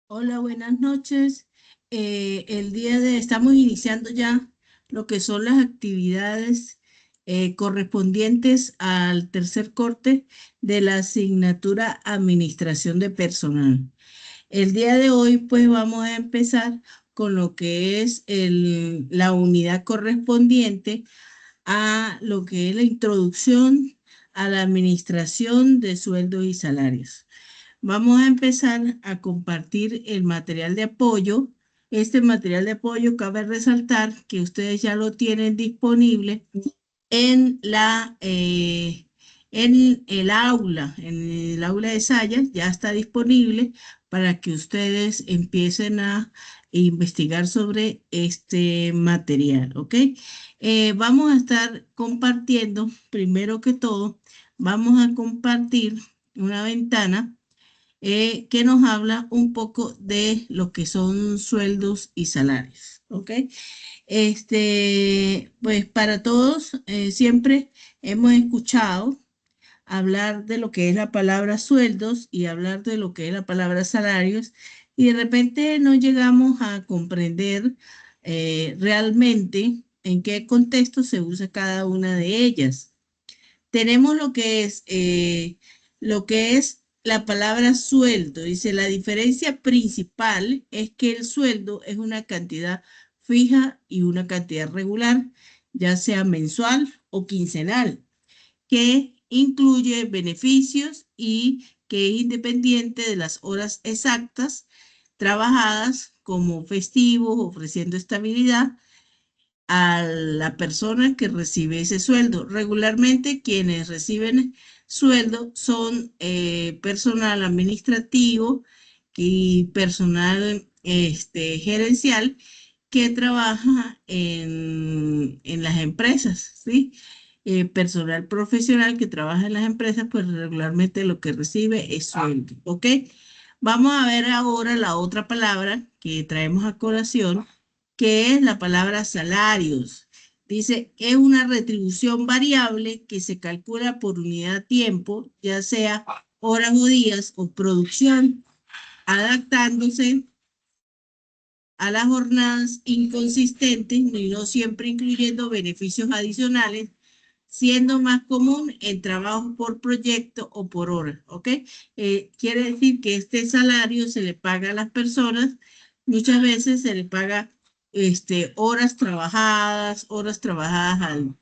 Hola, buenas noches. Estamos iniciando ya lo que son las actividades correspondientes al tercer corte de la asignatura Administración de Personal. El día de hoy, pues vamos a empezar con lo que es la unidad correspondiente a lo que es la introducción a la administración de sueldos y salarios. Vamos a empezar a compartir el material de apoyo. Este material de apoyo cabe resaltar que ustedes ya lo tienen disponible en en el aula de Sayas, ya está disponible para que ustedes empiecen a investigar sobre este material, ¿ok? Vamos a estar compartiendo, primero que todo, vamos a compartir una ventana que nos habla un poco de lo que son sueldos y salarios, ¿ok? Pues para todos siempre hemos escuchado hablar de lo que es la palabra sueldos y hablar de lo que es la palabra salarios y de repente no llegamos a comprender realmente en qué contexto se usa cada una de ellas. Tenemos lo que es la palabra sueldo. Dice, la diferencia principal es que el sueldo es una cantidad fija y una cantidad regular, ya sea mensual o quincenal, que incluye beneficios y que es independiente de las horas exactas trabajadas como festivos, ofreciendo estabilidad a la persona que recibe ese sueldo. Regularmente quienes reciben sueldo son personal administrativo y personal gerencial que trabaja en las empresas, ¿sí? Personal profesional que trabaja en las empresas, pues regularmente lo que recibe es sueldo, ¿ok? Vamos a ver ahora la otra palabra que traemos a colación, que es la palabra salarios. Dice, es una retribución variable que se calcula por unidad de tiempo, ya sea horas o días o producción, adaptándose a las jornadas inconsistentes y no siempre incluyendo beneficios adicionales, siendo más común en trabajo por proyecto o por hora, ¿ok? Quiere decir que este salario se le paga a las personas, muchas veces se le paga horas trabajadas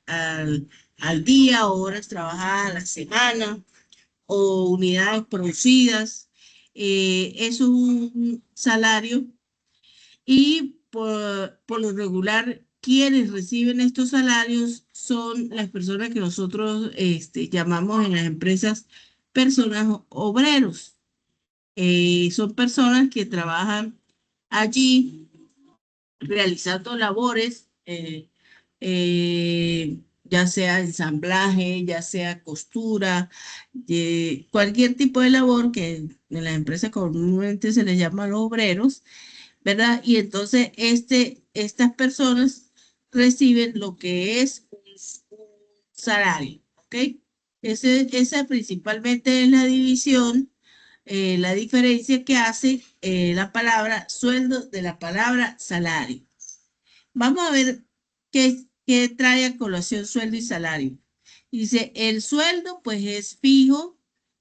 al día, o horas trabajadas a la semana, o unidades producidas. Eso es un salario y por lo regular, quienes reciben estos salarios son las personas que nosotros llamamos en las empresas personas obreros. Son personas que trabajan allí realizando labores, ya sea ensamblaje, ya sea costura, cualquier tipo de labor que en las empresas comúnmente se les llama los obreros, ¿verdad? Y entonces estas personas reciben lo que es un salario, ¿ok? Esa principalmente es la división, la diferencia que hace la palabra sueldo de la palabra salario. Vamos a ver qué trae a colación sueldo y salario. Dice, el sueldo pues es fijo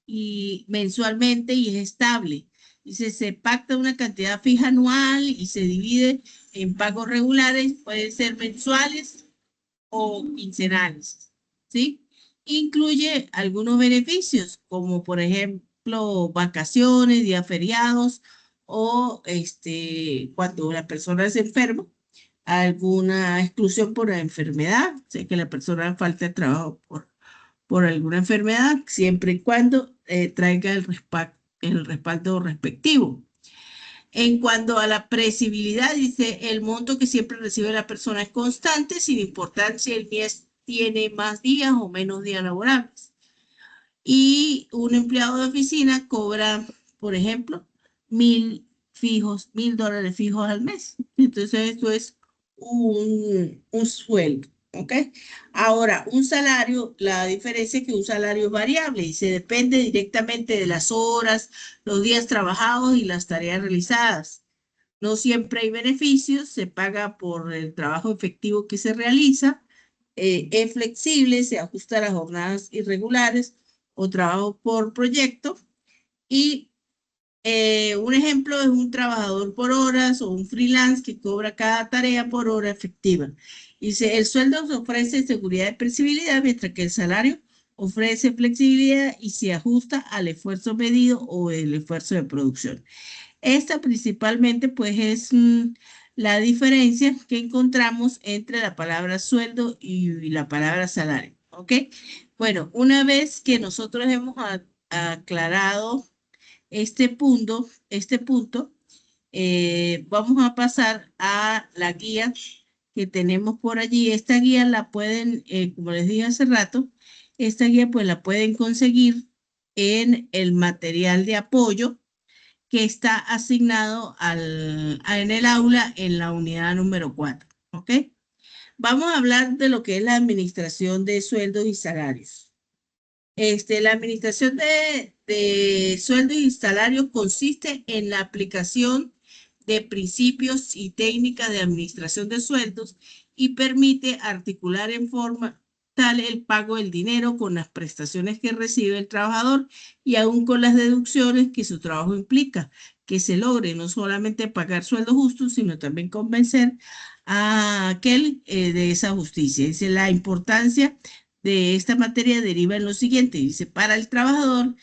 y mensualmente y es estable. Dice, se pacta una cantidad fija anual y se divide en pagos regulares, pueden ser mensuales o quincenales, ¿sí? Incluye algunos beneficios, como por ejemplo vacaciones, días feriados o cuando la persona es enferma, alguna exclusión por la enfermedad, sé que la persona falta de trabajo por alguna enfermedad, siempre y cuando traiga el respaldo respectivo. En cuanto a la previsibilidad, dice, el monto que siempre recibe la persona es constante, sin importar si el mes tiene más días o menos días laborables. Y un empleado de oficina cobra, por ejemplo, $1,000 fijos al mes. Entonces, esto es un sueldo. ¿Ok? Ahora, un salario, la diferencia es que un salario es variable y se depende directamente de las horas, los días trabajados y las tareas realizadas. No siempre hay beneficios, se paga por el trabajo efectivo que se realiza, es flexible, se ajusta a las jornadas irregulares o trabajo por proyecto y un ejemplo es un trabajador por horas o un freelance que cobra cada tarea por hora efectiva. El sueldo ofrece seguridad y flexibilidad, mientras que el salario ofrece flexibilidad y se ajusta al esfuerzo medido o el esfuerzo de producción. Esta principalmente pues es la diferencia que encontramos entre la palabra sueldo y la palabra salario. ¿Ok? Bueno, una vez que nosotros hemos aclarado este punto, vamos a pasar a la guía que tenemos por allí. Esta guía la pueden, como les dije hace rato, esta guía pues la pueden conseguir en el material de apoyo que está asignado en el aula en la unidad número 4. ¿Ok? Vamos a hablar de lo que es la administración de sueldos y salarios. La administración de sueldos y salarios consiste en la aplicación de principios y técnicas de administración de sueldos y permite articular en forma tal el pago del dinero con las prestaciones que recibe el trabajador y aún con las deducciones que su trabajo implica, que se logre no solamente pagar sueldos justos, sino también convencer a aquel de esa justicia. Dice la importancia de esta materia deriva en lo siguiente, dice, para el trabajador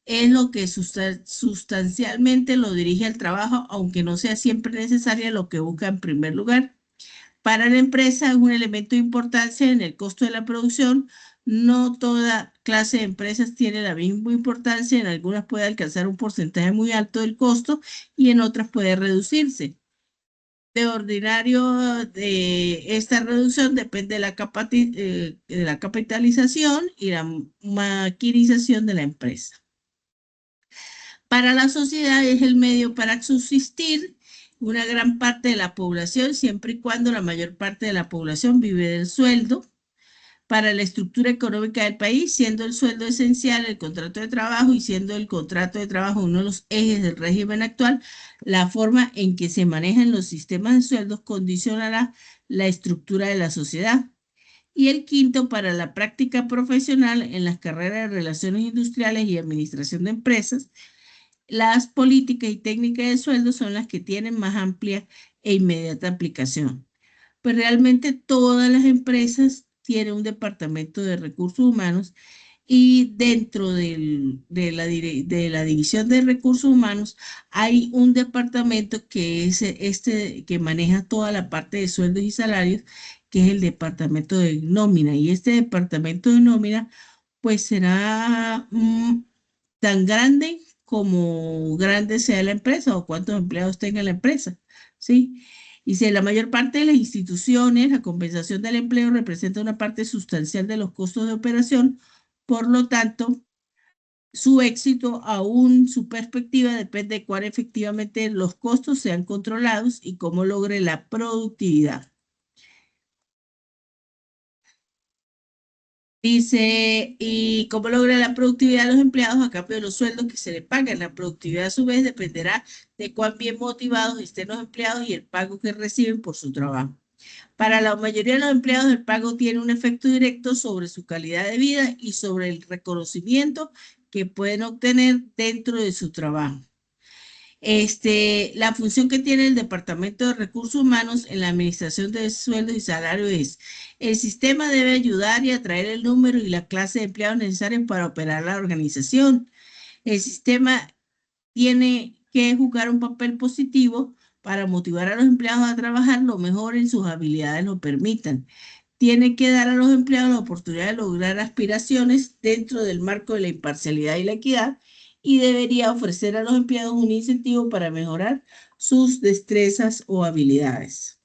es lo que sustancialmente lo dirige al trabajo, aunque no sea siempre necesaria lo que busca en primer lugar. Para la empresa es un elemento de importancia en el costo de la producción. No toda clase de empresas tiene la misma importancia, en algunas puede alcanzar un porcentaje muy alto del costo y en otras puede reducirse. De ordinario, de esta reducción depende de la capitalización y la maquinización de la empresa. Para la sociedad es el medio para subsistir una gran parte de la población, siempre y cuando la mayor parte de la población vive del sueldo. Para la estructura económica del país, siendo el sueldo esencial, el contrato de trabajo y siendo el contrato de trabajo uno de los ejes del régimen actual, la forma en que se manejan los sistemas de sueldos condicionará la estructura de la sociedad. Y el quinto, para la práctica profesional en las carreras de relaciones industriales y administración de empresas, las políticas y técnicas de sueldo son las que tienen más amplia e inmediata aplicación. Pues realmente todas las empresas tienen un departamento de recursos humanos y dentro de la división de recursos humanos hay un departamento que es que maneja toda la parte de sueldos y salarios, que es el departamento de nómina. Y este departamento de nómina pues será tan grande como grande sea la empresa o cuántos empleados tenga la empresa, ¿sí? Y si la mayor parte de las instituciones, la compensación del empleo representa una parte sustancial de los costos de operación, por lo tanto, su éxito, aún su perspectiva, depende de cuán efectivamente los costos sean controlados y cómo logre la productividad. Dice, y cómo logra la productividad de los empleados a cambio de los sueldos que se les pagan. La productividad a su vez dependerá de cuán bien motivados estén los empleados y el pago que reciben por su trabajo. Para la mayoría de los empleados, el pago tiene un efecto directo sobre su calidad de vida y sobre el reconocimiento que pueden obtener dentro de su trabajo. La función que tiene el Departamento de Recursos Humanos en la administración de sueldos y salarios es: el sistema debe ayudar y atraer el número y la clase de empleados necesarios para operar la organización. El sistema tiene que jugar un papel positivo para motivar a los empleados a trabajar lo mejor en sus habilidades lo permitan. Tiene que dar a los empleados la oportunidad de lograr aspiraciones dentro del marco de la imparcialidad y la equidad, y debería ofrecer a los empleados un incentivo para mejorar sus destrezas o habilidades.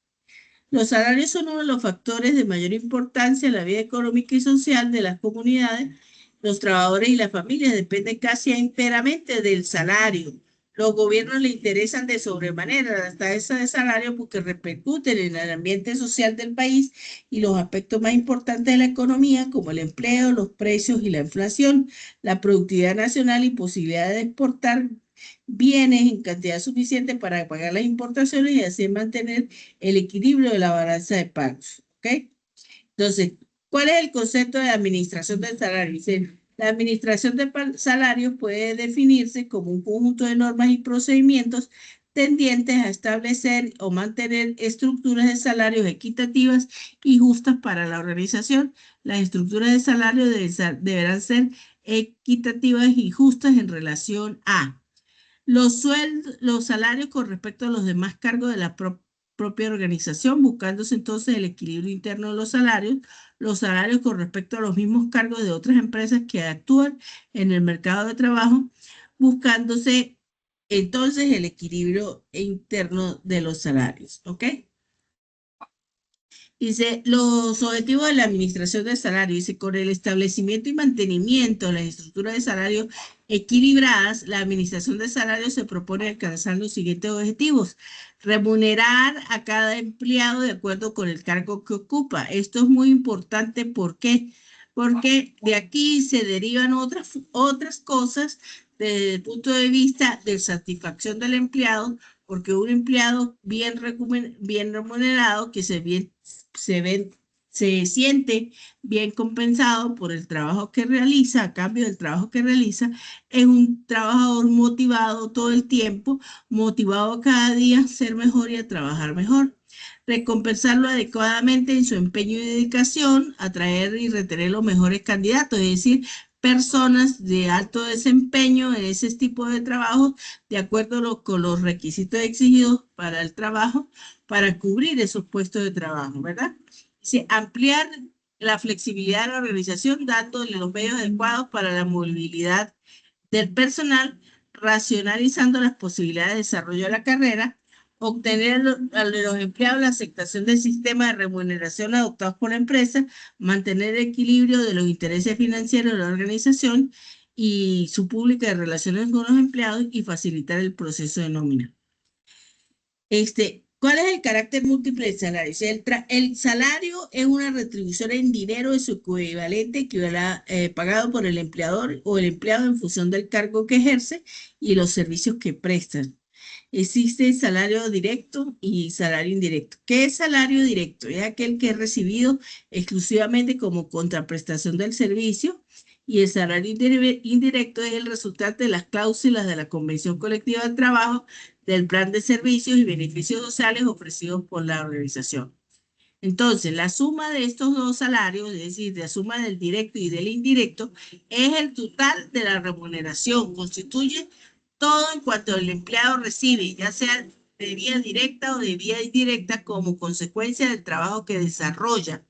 Los salarios son uno de los factores de mayor importancia en la vida económica y social de las comunidades. Los trabajadores y las familias dependen casi enteramente del salario. Los gobiernos le interesan de sobremanera las tasas de salario porque repercuten en el ambiente social del país y los aspectos más importantes de la economía, como el empleo, los precios y la inflación, la productividad nacional y posibilidad de exportar bienes en cantidad suficiente para pagar las importaciones y así mantener el equilibrio de la balanza de pagos. ¿Ok? Entonces, ¿cuál es el concepto de administración del salario? Dice, la administración de salarios puede definirse como un conjunto de normas y procedimientos tendientes a establecer o mantener estructuras de salarios equitativas y justas para la organización. Las estructuras de salario deberán ser equitativas y justas en relación a los sueldos, los salarios con respecto a los demás cargos de la propia organización, buscándose entonces el equilibrio interno de los salarios con respecto a los mismos cargos de otras empresas que actúan en el mercado de trabajo, buscándose entonces el equilibrio interno de los salarios, ¿ok? Dice, los objetivos de la administración del salario, dice, con el establecimiento y mantenimiento de las estructuras de salario equilibradas, la administración del salario se propone alcanzar los siguientes objetivos. Remunerar a cada empleado de acuerdo con el cargo que ocupa. Esto es muy importante. ¿Por qué? Porque de aquí se derivan otras cosas desde el punto de vista de satisfacción del empleado, porque un empleado bien remunerado, que se ve, se siente bien compensado por el trabajo que realiza, a cambio del trabajo que realiza, es un trabajador motivado todo el tiempo, motivado cada día a ser mejor y a trabajar mejor. Recompensarlo adecuadamente en su empeño y dedicación, atraer y retener los mejores candidatos, es decir, personas de alto desempeño en ese tipo de trabajo, de acuerdo con los requisitos exigidos para el trabajo, para cubrir esos puestos de trabajo, ¿verdad? Sí, ampliar la flexibilidad de la organización dándole los medios adecuados para la movilidad del personal, racionalizando las posibilidades de desarrollo de la carrera, obtener a los empleados la aceptación del sistema de remuneración adoptados por la empresa, mantener el equilibrio de los intereses financieros de la organización y su pública de relaciones con los empleados y facilitar el proceso de nómina. ¿Cuál es el carácter múltiple del salario? El salario es una retribución en dinero de su equivalente pagado por el empleador o el empleado en función del cargo que ejerce y los servicios que prestan. Existe salario directo y salario indirecto. ¿Qué es salario directo? Es aquel que es recibido exclusivamente como contraprestación del servicio y el salario indirecto es el resultado de las cláusulas de la Convención Colectiva del Trabajo, del plan de servicios y beneficios sociales ofrecidos por la organización. Entonces, la suma de estos dos salarios, es decir, la suma del directo y del indirecto, es el total de la remuneración. Constituye todo en cuanto el empleado recibe, ya sea de vía directa o de vía indirecta, como consecuencia del trabajo que desarrolla.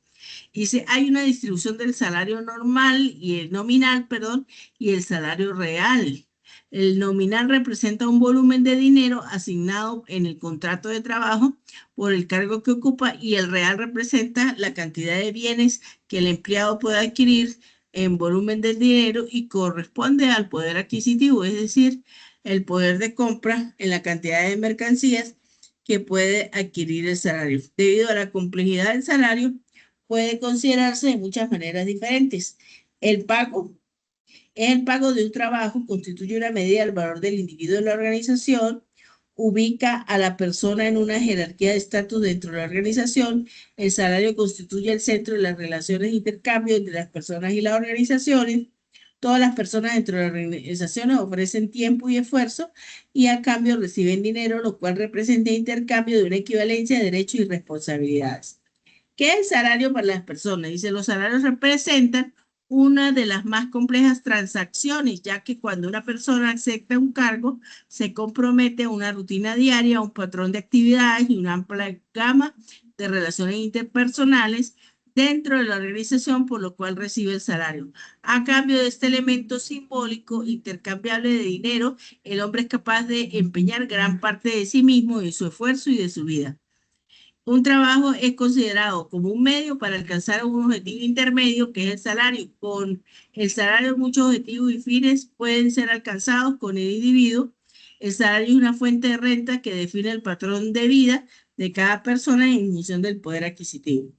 Dice, hay una distribución del salario normal y el nominal, perdón, y el salario real. El nominal representa un volumen de dinero asignado en el contrato de trabajo por el cargo que ocupa y el real representa la cantidad de bienes que el empleado puede adquirir en volumen de dinero y corresponde al poder adquisitivo, es decir, el poder de compra en la cantidad de mercancías que puede adquirir el salario. Debido a la complejidad del salario, puede considerarse de muchas maneras diferentes. El pago es el pago de un trabajo, constituye una medida del valor del individuo en la organización, ubica a la persona en una jerarquía de estatus dentro de la organización, el salario constituye el centro de las relaciones de intercambio entre las personas y las organizaciones, todas las personas dentro de las organizaciones ofrecen tiempo y esfuerzo y a cambio reciben dinero, lo cual representa intercambio de una equivalencia de derechos y responsabilidades. ¿Qué es el salario para las personas? Dice, los salarios representan una de las más complejas transacciones, ya que cuando una persona acepta un cargo, se compromete a una rutina diaria, a un patrón de actividades y una amplia gama de relaciones interpersonales dentro de la organización, por lo cual recibe el salario. A cambio de este elemento simbólico intercambiable de dinero, el hombre es capaz de empeñar gran parte de sí mismo, de su esfuerzo y de su vida. Un trabajo es considerado como un medio para alcanzar un objetivo intermedio, que es el salario. Con el salario, muchos objetivos y fines pueden ser alcanzados con el individuo. El salario es una fuente de renta que define el patrón de vida de cada persona en función del poder adquisitivo.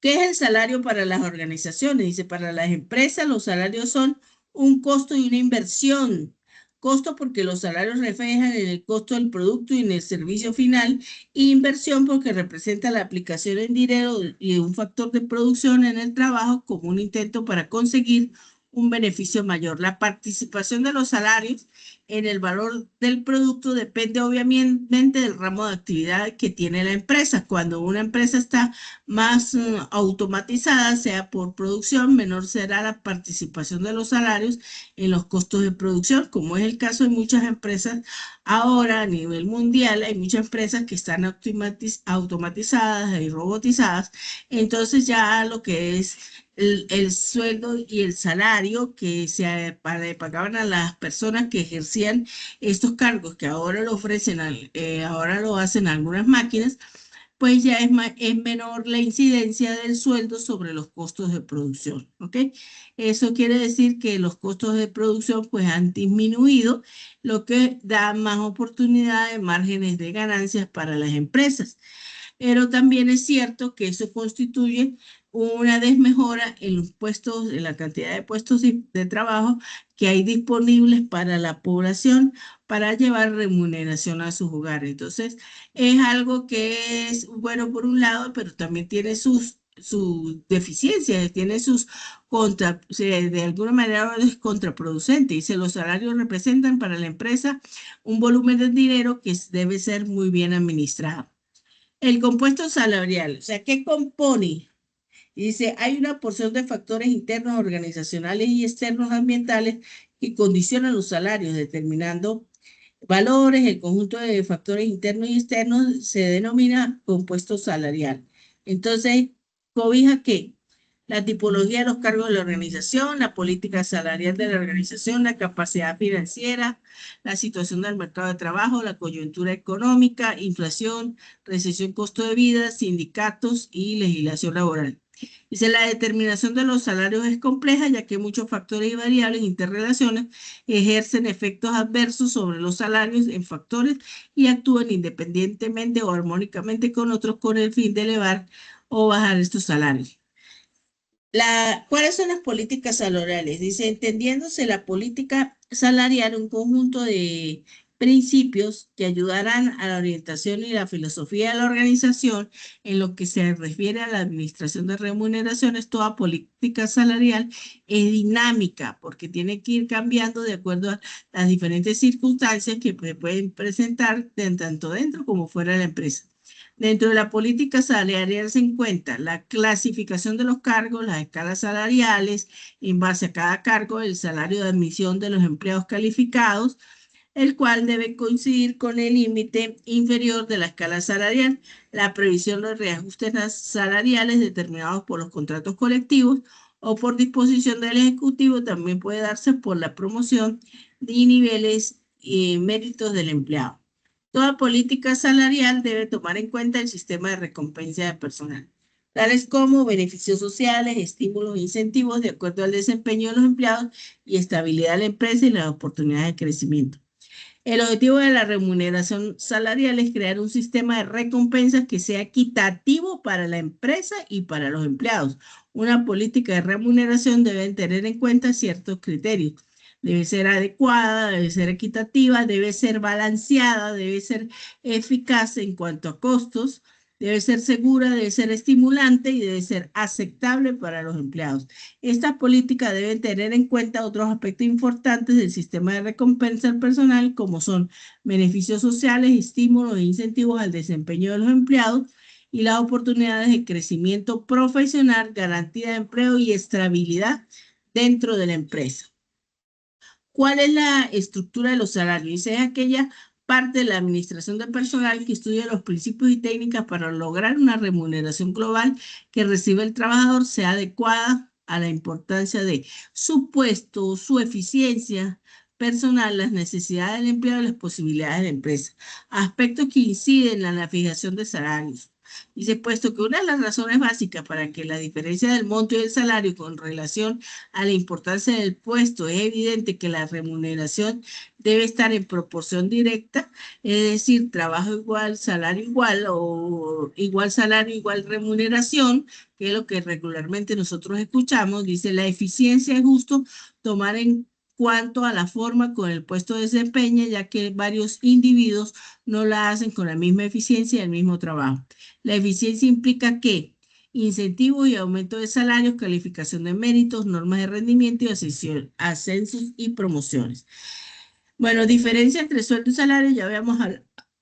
¿Qué es el salario para las organizaciones? Dice, para las empresas los salarios son un costo y una inversión. Costo porque los salarios reflejan en el costo del producto y en el servicio final. Y inversión porque representa la aplicación en dinero y un factor de producción en el trabajo como un intento para conseguir un beneficio mayor. La participación de los salarios en el valor del producto depende obviamente del ramo de actividad que tiene la empresa. Cuando una empresa está más automatizada, sea por producción, menor será la participación de los salarios en los costos de producción, como es el caso de muchas empresas ahora a nivel mundial. Hay muchas empresas que están automatizadas y robotizadas, entonces ya lo que es el sueldo y el salario que se pagaban a las personas que ejercían estos cargos, que ahora lo ofrecen, ahora lo hacen algunas máquinas, pues ya es menor la incidencia del sueldo sobre los costos de producción, ¿ok? Eso quiere decir que los costos de producción pues han disminuido, lo que da más oportunidad de márgenes de ganancias para las empresas. Pero también es cierto que eso constituye una desmejora en los puestos, en la cantidad de puestos de trabajo que hay disponibles para la población para llevar remuneración a sus hogares. Entonces, es algo que es bueno por un lado, pero también tiene sus deficiencias, tiene sus contra, de alguna manera es contraproducente. Dice, los salarios representan para la empresa un volumen de dinero que debe ser muy bien administrado. El compuesto salarial, o sea, ¿qué compone? Dice, hay una porción de factores internos organizacionales y externos ambientales que condicionan los salarios, determinando valores. El conjunto de factores internos y externos se denomina compuesto salarial. Entonces, cobija qué? La tipología de los cargos de la organización, la política salarial de la organización, la capacidad financiera, la situación del mercado de trabajo, la coyuntura económica, inflación, recesión, costo de vida, sindicatos y legislación laboral. Dice, la determinación de los salarios es compleja, ya que muchos factores y variables interrelaciones ejercen efectos adversos sobre los salarios en factores y actúan independientemente o armónicamente con otros con el fin de elevar o bajar estos salarios. ¿Cuáles son las políticas salariales? Dice, entendiéndose la política salarial, un conjunto de principios que ayudarán a la orientación y la filosofía de la organización en lo que se refiere a la administración de remuneraciones. Toda política salarial es dinámica porque tiene que ir cambiando de acuerdo a las diferentes circunstancias que se pueden presentar tanto dentro como fuera de la empresa. Dentro de la política salarial se encuentra la clasificación de los cargos, las escalas salariales, en base a cada cargo, el salario de admisión de los empleados calificados, el cual debe coincidir con el límite inferior de la escala salarial, la previsión de reajustes salariales determinados por los contratos colectivos o por disposición del Ejecutivo, también puede darse por la promoción de niveles y méritos del empleado. Toda política salarial debe tomar en cuenta el sistema de recompensa de personal, tales como beneficios sociales, estímulos e incentivos de acuerdo al desempeño de los empleados y estabilidad de la empresa y las oportunidades de crecimiento. El objetivo de la remuneración salarial es crear un sistema de recompensas que sea equitativo para la empresa y para los empleados. Una política de remuneración debe tener en cuenta ciertos criterios. Debe ser adecuada, debe ser equitativa, debe ser balanceada, debe ser eficaz en cuanto a costos, debe ser segura, debe ser estimulante y debe ser aceptable para los empleados. Esta política debe tener en cuenta otros aspectos importantes del sistema de recompensa al personal, como son beneficios sociales, estímulos e incentivos al desempeño de los empleados y las oportunidades de crecimiento profesional, garantía de empleo y estabilidad dentro de la empresa. ¿Cuál es la estructura de los salarios? Es aquella parte de la administración del personal que estudia los principios y técnicas para lograr una remuneración global que recibe el trabajador sea adecuada a la importancia de su puesto, su eficiencia personal, las necesidades del empleado y las posibilidades de la empresa. Aspectos que inciden en la fijación de salarios. Dice, puesto que una de las razones básicas para que la diferencia del monto y el salario con relación a la importancia del puesto es evidente que la remuneración debe estar en proporción directa, es decir, trabajo igual, salario igual o igual salario, igual remuneración, que es lo que regularmente nosotros escuchamos. Dice, la eficiencia es justo tomar en cuanto a la forma con el puesto de desempeño, ya que varios individuos no la hacen con la misma eficiencia y el mismo trabajo. La eficiencia implica que incentivo y aumento de salarios, calificación de méritos, normas de rendimiento y ascensos y promociones. Bueno, diferencia entre sueldo y salario, ya habíamos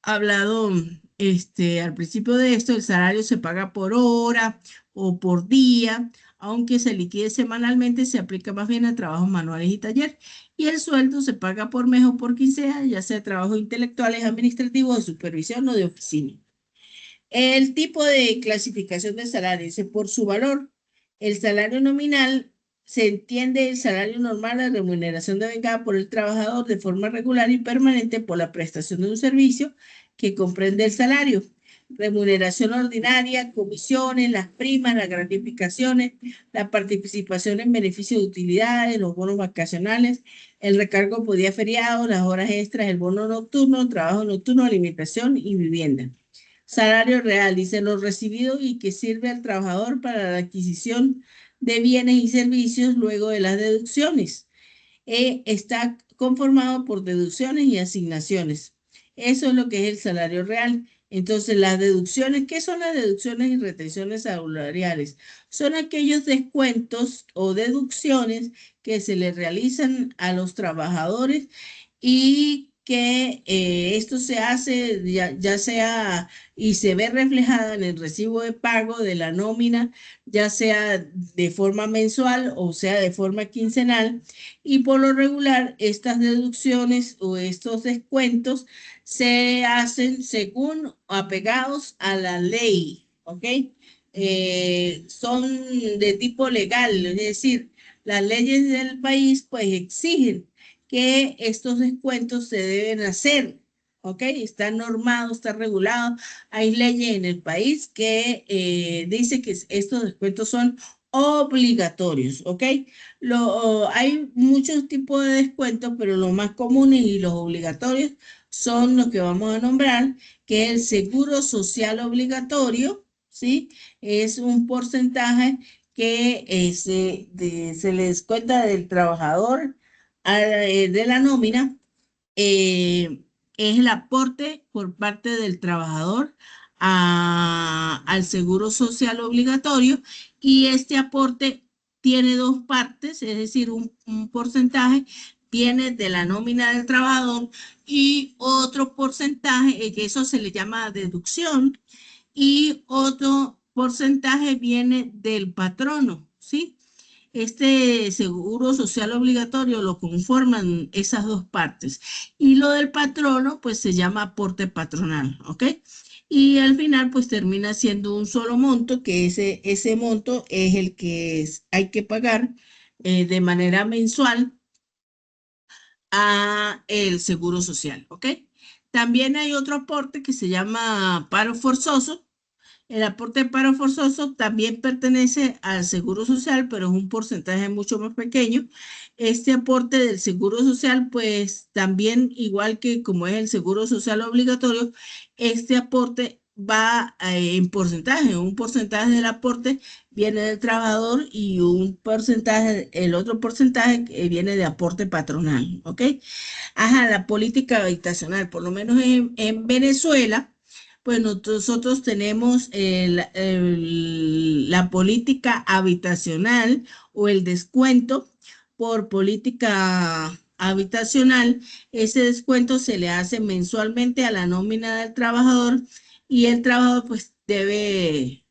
hablado al principio de esto, el salario se paga por hora o por día, aunque se liquide semanalmente, se aplica más bien a trabajos manuales y taller, y el sueldo se paga por mes o por quincena, ya sea trabajos intelectuales, administrativos, de supervisión o de oficina. El tipo de clasificación de salario dice por su valor. El salario nominal se entiende el salario normal, la remuneración devengada por el trabajador de forma regular y permanente por la prestación de un servicio que comprende el salario. Remuneración ordinaria, comisiones, las primas, las gratificaciones, la participación en beneficios de utilidades, los bonos vacacionales, el recargo por día feriado, las horas extras, el bono nocturno, trabajo nocturno, alimentación y vivienda. Salario real, dice lo recibido y que sirve al trabajador para la adquisición de bienes y servicios luego de las deducciones. Está conformado por deducciones y asignaciones. Eso es lo que es el salario real. Entonces, las deducciones, ¿qué son las deducciones y retenciones salariales? Son aquellos descuentos o deducciones que se le realizan a los trabajadores y que esto se hace ya sea y se ve reflejada en el recibo de pago de la nómina, ya sea de forma mensual o sea de forma quincenal, y por lo regular estas deducciones o estos descuentos se hacen según apegados a la ley, ¿ok? Son de tipo legal, es decir, las leyes del país pues exigen que estos descuentos se deben hacer, ¿ok? Está normado, está regulado. Hay leyes en el país que dice que estos descuentos son obligatorios, ¿ok? Hay muchos tipos de descuentos, pero los más comunes y los obligatorios son los que vamos a nombrar, que es el seguro social obligatorio, ¿sí? Es un porcentaje que se le descuenta del trabajador de la nómina, eh, es el aporte por parte del trabajador al seguro social obligatorio, y este aporte tiene dos partes, es decir, un porcentaje viene de la nómina del trabajador y otro porcentaje, que eso se le llama deducción, y otro porcentaje viene del patrono, ¿sí? Este seguro social obligatorio lo conforman esas dos partes. Y lo del patrono, pues se llama aporte patronal, ¿ok? Y al final, pues termina siendo un solo monto, que ese monto es el que hay que pagar de manera mensual a el seguro social, ¿ok? También hay otro aporte que se llama paro forzoso. El aporte de paro forzoso también pertenece al Seguro Social, pero es un porcentaje mucho más pequeño. Este aporte del Seguro Social, pues también, igual que como es el Seguro Social obligatorio, este aporte va en porcentaje. Un porcentaje del aporte viene del trabajador y un porcentaje, el otro porcentaje viene de aporte patronal, ¿ok? Ajá, la política habitacional, por lo menos en Venezuela, pues nosotros tenemos la política habitacional o el descuento por política habitacional. Ese descuento se le hace mensualmente a la nómina del trabajador, y el trabajador pues debe,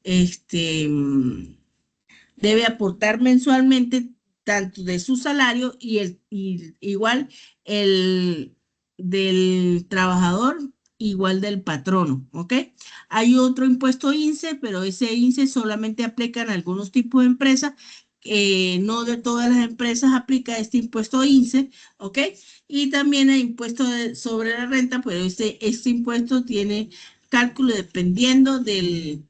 este, debe aportar mensualmente tanto de su salario y igual el del trabajador, igual del patrono, ¿ok? Hay otro impuesto INSE, pero ese INSE solamente aplica en algunos tipos de empresas. No de todas las empresas aplica este impuesto INSE, ¿ok? Y también hay impuesto sobre la renta, pero este impuesto tiene cálculo dependiendo de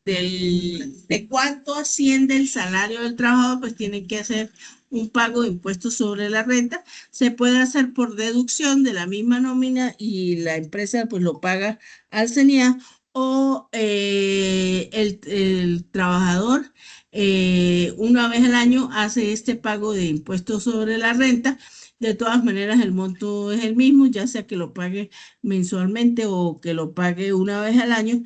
cuánto asciende el salario del trabajador, pues tienen que hacer un pago de impuestos sobre la renta. Se puede hacer por deducción de la misma nómina y la empresa pues lo paga al CENIA o el trabajador una vez al año hace este pago de impuestos sobre la renta. De todas maneras, el monto es el mismo, ya sea que lo pague mensualmente o que lo pague una vez al año.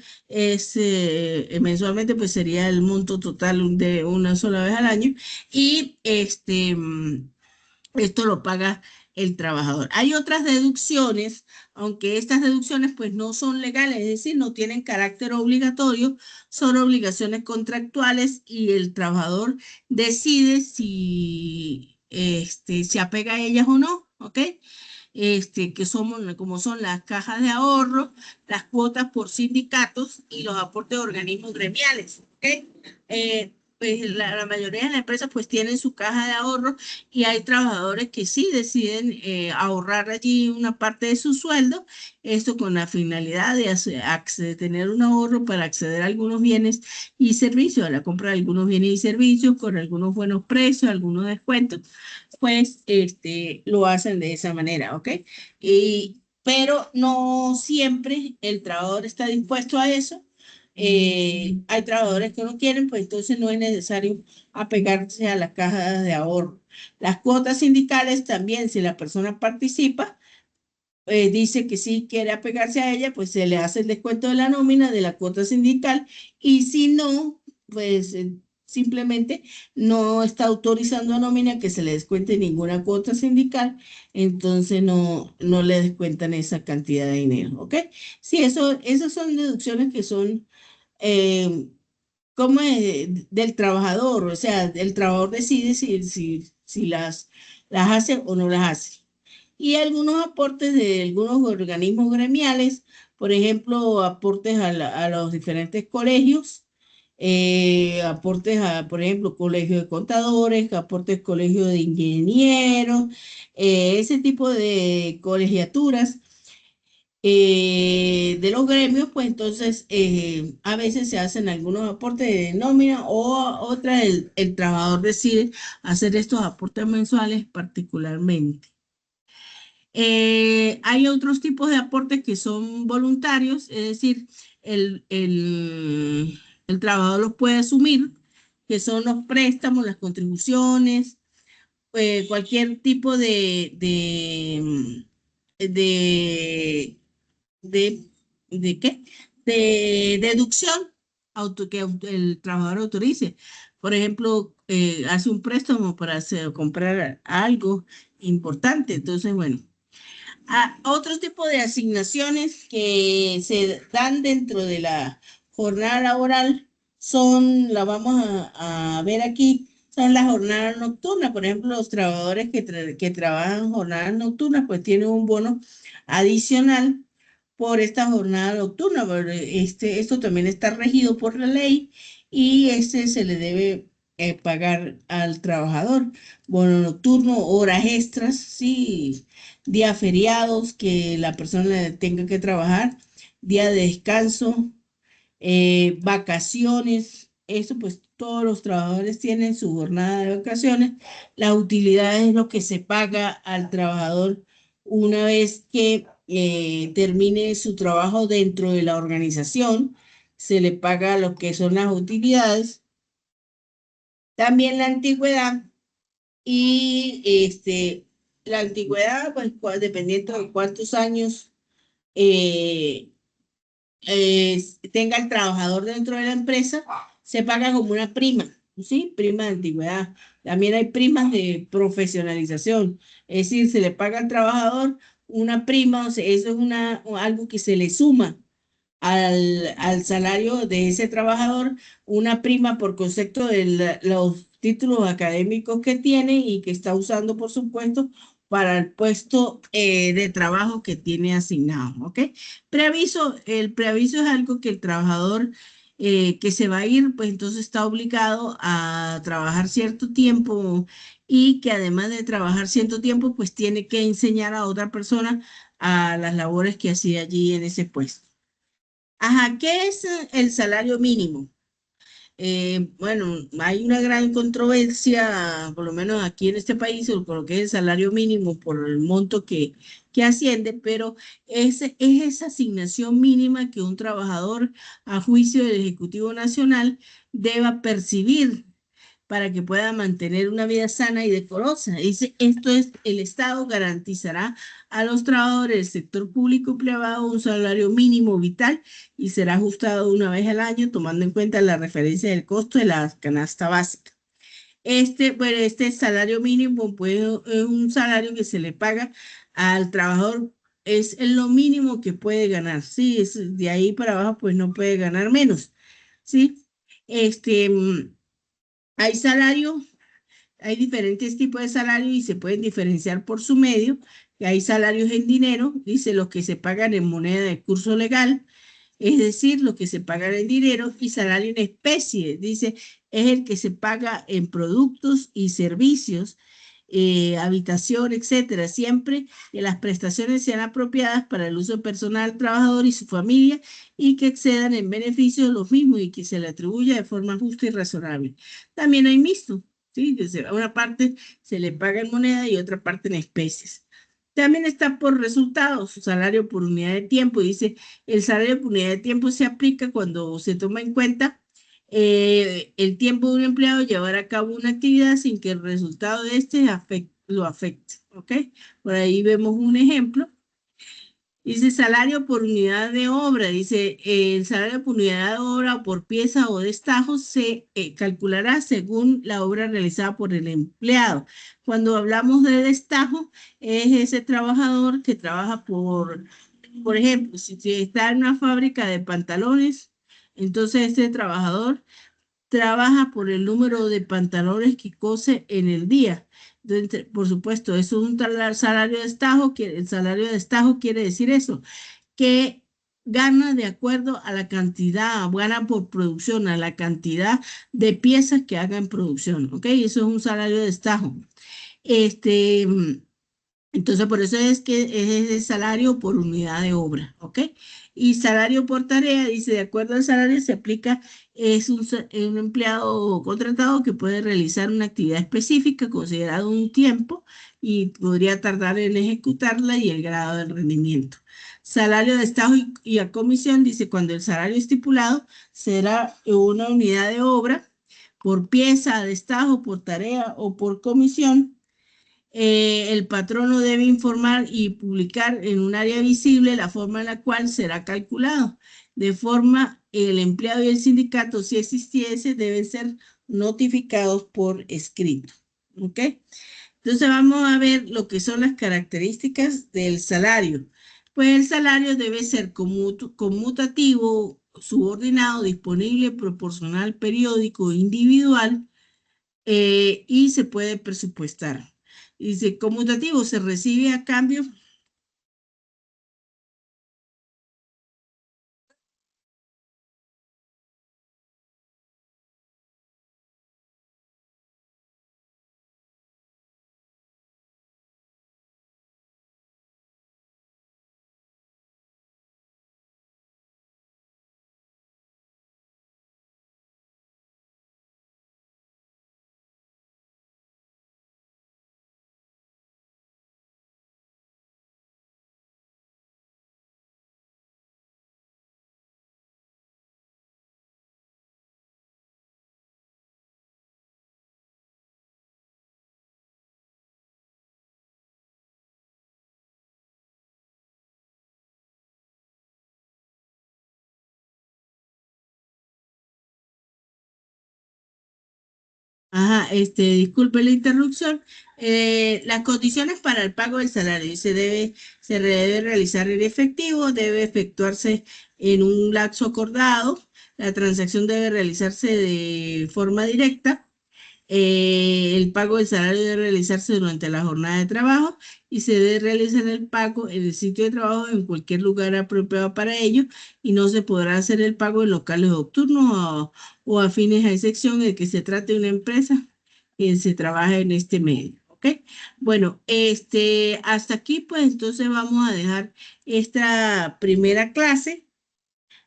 Mensualmente, pues sería el monto total de una sola vez al año. Y esto lo paga el trabajador. Hay otras deducciones, aunque estas deducciones pues no son legales, es decir, no tienen carácter obligatorio, son obligaciones contractuales y el trabajador decide si se apega a ellas o no, ¿ok? Que somos, como son las cajas de ahorro, las cuotas por sindicatos y los aportes de organismos gremiales, ¿ok? Pues la mayoría de las empresas pues tienen su caja de ahorro y hay trabajadores que sí deciden ahorrar allí una parte de su sueldo, esto con la finalidad de tener un ahorro para acceder a algunos bienes y servicios, a la compra de algunos bienes y servicios con algunos buenos precios, algunos descuentos, pues lo hacen de esa manera, ¿ok? Pero no siempre el trabajador está dispuesto a eso. Hay trabajadores que no quieren, pues entonces no es necesario apegarse a las cajas de ahorro. Las cuotas sindicales también, si la persona participa, dice que sí quiere apegarse a ella, pues se le hace el descuento de la nómina de la cuota sindical y si no, pues simplemente no está autorizando a nómina que se le descuente ninguna cuota sindical, entonces no le descuentan esa cantidad de dinero, ¿ok? Sí, esas son deducciones que son eh, como del trabajador, o sea, el trabajador decide si las hace o no las hace y algunos aportes de algunos organismos gremiales, por ejemplo, aportes a los diferentes colegios, aportes a, por ejemplo, colegio de contadores, aportes colegio de ingenieros, ese tipo de colegiaturas de los gremios, pues entonces a veces se hacen algunos aportes de nómina o otra el trabajador decide hacer estos aportes mensuales particularmente. Hay otros tipos de aportes que son voluntarios, es decir, el trabajador los puede asumir, que son los préstamos, las contribuciones, cualquier tipo de, de, ¿de qué? De deducción el trabajador autorice. Por ejemplo, hace un préstamo para comprar algo importante. Entonces, bueno. Otro tipo de asignaciones que se dan dentro de la jornada laboral la vamos a ver aquí, son las jornadas nocturnas. Por ejemplo, los trabajadores que trabajan jornadas nocturnas, pues tienen un bono adicional por esta jornada nocturna. Pero esto también está regido por la ley y se le debe pagar al trabajador. Bono nocturno, horas extras, sí, días feriados que la persona tenga que trabajar, día de descanso, vacaciones, eso pues todos los trabajadores tienen su jornada de vacaciones. La utilidad es lo que se paga al trabajador una vez que termine su trabajo dentro de la organización, se le paga lo que son las utilidades. También la antigüedad y la antigüedad, pues dependiendo de cuántos años eh, tenga el trabajador dentro de la empresa, se paga como una prima, ¿sí? Prima de antigüedad. También hay primas de profesionalización, es decir, se le paga al trabajador una prima, o sea, eso es algo que se le suma al salario de ese trabajador, una prima por concepto de los títulos académicos que tiene y que está usando, por supuesto, para el puesto de trabajo que tiene asignado, ¿ok? El preaviso es algo que el trabajador que se va a ir, pues entonces está obligado a trabajar cierto tiempo y que además de trabajar cierto tiempo, pues tiene que enseñar a otra persona a las labores que hacía allí en ese puesto. Ajá, ¿qué es el salario mínimo? Bueno, hay una gran controversia, por lo menos aquí en este país, por lo que es el salario mínimo, por el monto que asciende, pero es esa asignación mínima que un trabajador, a juicio del Ejecutivo Nacional, deba percibir para que pueda mantener una vida sana y decorosa. Dice, esto es, el Estado garantizará a los trabajadores del sector público y privado un salario mínimo vital y será ajustado una vez al año tomando en cuenta la referencia del costo de la canasta básica. Bueno, este salario mínimo pues, es un salario que se le paga al trabajador, es lo mínimo que puede ganar, sí, es de ahí para abajo pues no puede ganar menos, sí. Este, hay salario, hay diferentes tipos de salario y se pueden diferenciar por su medio. Hay salarios en dinero, dice los que se pagan en moneda de curso legal, es decir, lo que se paga en dinero, y salario en especie, dice, es el que se paga en productos y servicios, habitación, etcétera, siempre que las prestaciones sean apropiadas para el uso personal del trabajador y su familia y que excedan en beneficio de los mismos y que se le atribuya de forma justa y razonable. También hay mixto, ¿sí? Una parte se le paga en moneda y otra parte en especies. También está por resultados, su salario por unidad de tiempo. Dice, el salario por unidad de tiempo se aplica cuando se toma en cuenta el tiempo de un empleado llevar a cabo una actividad sin que el resultado de este lo afecte. ¿Ok? Por ahí vemos un ejemplo. Dice salario por unidad de obra. Dice el salario por unidad de obra o por pieza o destajo se calculará según la obra realizada por el empleado. Cuando hablamos de destajo, es ese trabajador que trabaja por ejemplo, si está en una fábrica de pantalones, entonces este trabajador trabaja por el número de pantalones que cose en el día. Entonces, por supuesto, eso es un salario de destajo, que el salario de destajo quiere decir eso, que gana de acuerdo a la cantidad, gana por producción, a la cantidad de piezas que haga en producción, ¿ok? Eso es un salario de destajo. Este, entonces, por eso es que es el salario por unidad de obra, ¿ok? Y salario por tarea, dice, de acuerdo al salario se aplica, es un empleado contratado que puede realizar una actividad específica considerado un tiempo y podría tardar en ejecutarla y el grado del rendimiento. Salario de estado y a comisión, dice, cuando el salario estipulado será una unidad de obra por pieza, destajo, por tarea o por comisión, el patrono debe informar y publicar en un área visible la forma en la cual será calculado. De forma, el empleado y el sindicato, si existiese, deben ser notificados por escrito. ¿Ok? Entonces vamos a ver lo que son las características del salario. Pues el salario debe ser conmutativo, subordinado, disponible, proporcional, periódico, individual, y se puede presupuestar. Dice, conmutativo se recibe a cambio. Ajá, disculpe la interrupción. Las condiciones para el pago del salario se debe realizar en efectivo, debe efectuarse en un lapso acordado, la transacción debe realizarse de forma directa. El pago del salario debe realizarse durante la jornada de trabajo y se debe realizar el pago en el sitio de trabajo en cualquier lugar apropiado para ello y no se podrá hacer el pago en locales nocturnos o afines a excepción de que se trate de una empresa que se trabaja en este medio. ¿Ok? Bueno, hasta aquí pues entonces vamos a dejar esta primera clase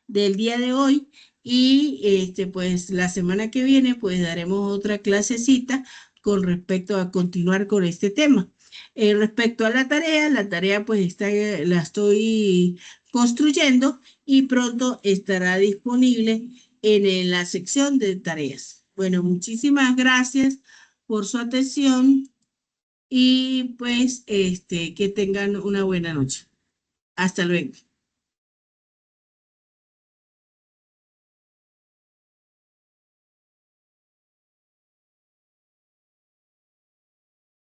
del día de hoy y pues la semana que viene pues daremos otra clasecita con respecto a continuar con este tema. Respecto a la tarea pues la estoy construyendo y pronto estará disponible en la sección de tareas. Bueno, muchísimas gracias por su atención y pues que tengan una buena noche. Hasta luego.